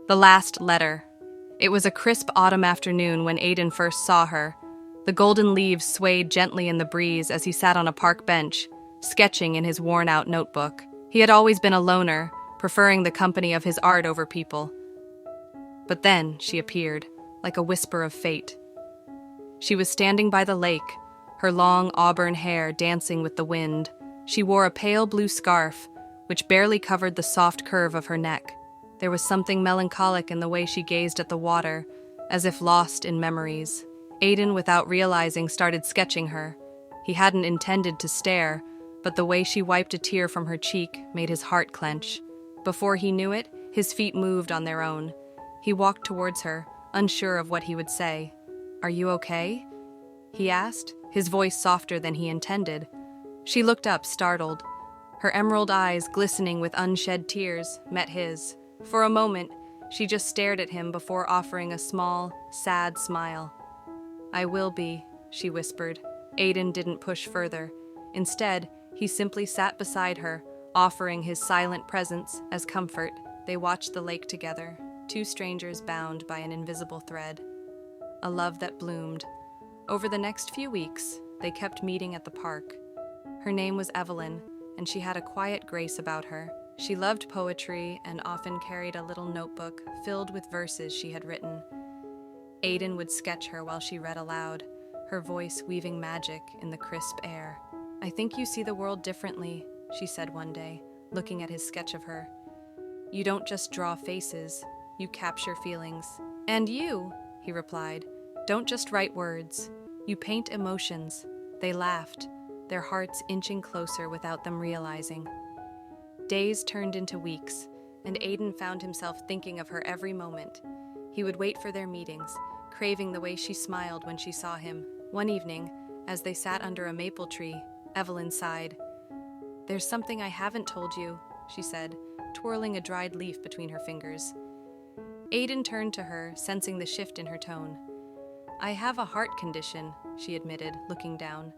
The last letter. It was a crisp autumn afternoon when Aiden first saw her. The golden leaves swayed gently in the breeze as he sat on a park bench, sketching in his worn-out notebook. He had always been a loner, preferring the company of his art over people. But then she appeared, like a whisper of fate. She was standing by the lake, her long auburn hair dancing with the wind. She wore a pale blue scarf, which barely covered the soft curve of her neck. There was something melancholic in the way she gazed at the water, as if lost in memories. Aiden, without realizing, started sketching her. He hadn't intended to stare, but the way she wiped a tear from her cheek made his heart clench. Before he knew it, his feet moved on their own. He walked towards her, unsure of what he would say. "Are you okay?" he asked, his voice softer than he intended. She looked up, startled. Her emerald eyes, glistening with unshed tears, met his. For a moment, she just stared at him before offering a small, sad smile. "I will be," she whispered. Aiden didn't push further. Instead, he simply sat beside her, offering his silent presence as comfort. They watched the lake together, two strangers bound by an invisible thread. A love that bloomed. Over the next few weeks, they kept meeting at the park. Her name was Evelyn, and she had a quiet grace about her. She loved poetry and often carried a little notebook filled with verses she had written. Aiden would sketch her while she read aloud, her voice weaving magic in the crisp air. "I think you see the world differently," she said one day, looking at his sketch of her. "You don't just draw faces, you capture feelings." "And you," he replied, "don't just write words, you paint emotions." They laughed, their hearts inching closer without them realizing. Days turned into weeks, and Aiden found himself thinking of her every moment. He would wait for their meetings, craving the way she smiled when she saw him. One evening, as they sat under a maple tree, Evelyn sighed. "There's something I haven't told you," she said, twirling a dried leaf between her fingers. Aiden turned to her, sensing the shift in her tone. "I have a heart condition," she admitted, looking down.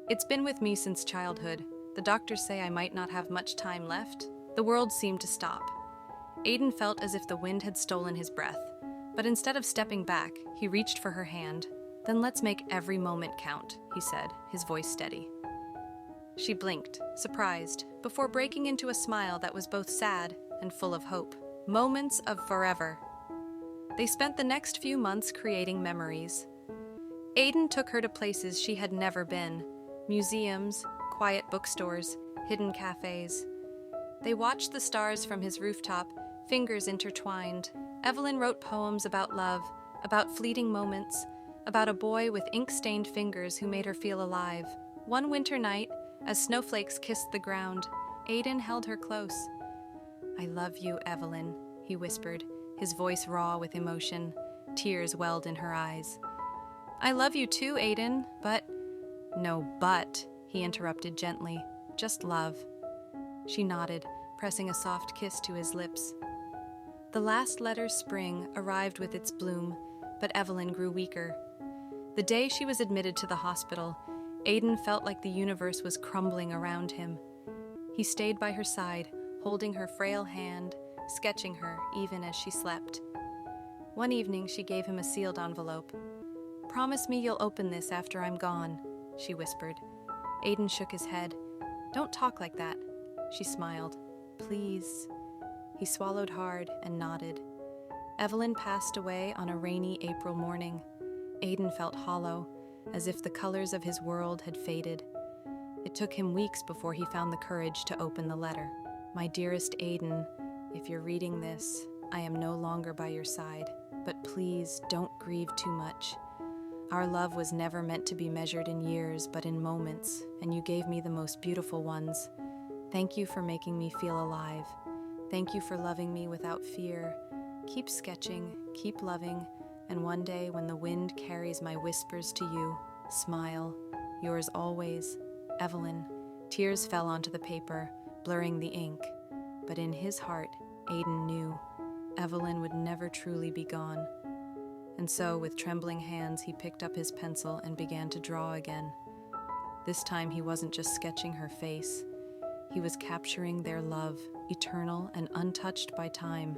"It's been with me since childhood. The doctors say I might not have much time left." The world seemed to stop. Aiden felt as if the wind had stolen his breath, but instead of stepping back, he reached for her hand. "Then let's make every moment count," he said, his voice steady. She blinked, surprised, before breaking into a smile that was both sad and full of hope. Moments of forever. They spent the next few months creating memories. Aiden took her to places she had never been: museums, quiet bookstores, hidden cafes. They watched the stars from his rooftop, fingers intertwined. Evelyn wrote poems about love, about fleeting moments, about a boy with ink-stained fingers who made her feel alive. One winter night, as snowflakes kissed the ground, Aiden held her close. "I love you, Evelyn," he whispered, his voice raw with emotion. Tears welled in her eyes. "I love you too, Aiden, but—" "No but," he interrupted gently. "Just love." She nodded, pressing a soft kiss to his lips. The last letter, spring, arrived with its bloom, but Evelyn grew weaker. The day she was admitted to the hospital, Aiden felt like the universe was crumbling around him. He stayed by her side, holding her frail hand, sketching her even as she slept. One evening, she gave him a sealed envelope. "Promise me you'll open this after I'm gone," she whispered. Aiden shook his head. "Don't talk like that," she smiled. "Please." He swallowed hard and nodded. Evelyn passed away on a rainy April morning. Aiden felt hollow, as if the colors of his world had faded. It took him weeks before he found the courage to open the letter. "My dearest Aiden, if you're reading this, I am no longer by your side, but please don't grieve too much. Our love was never meant to be measured in years, but in moments, and you gave me the most beautiful ones. Thank you for making me feel alive. Thank you for loving me without fear. Keep sketching, keep loving, and one day when the wind carries my whispers to you, smile. Yours always, Evelyn." Tears fell onto the paper, blurring the ink, but in his heart, Aiden knew Evelyn would never truly be gone. And so, with trembling hands, he picked up his pencil and began to draw again. This time he wasn't just sketching her face. He was capturing their love, eternal and untouched by time.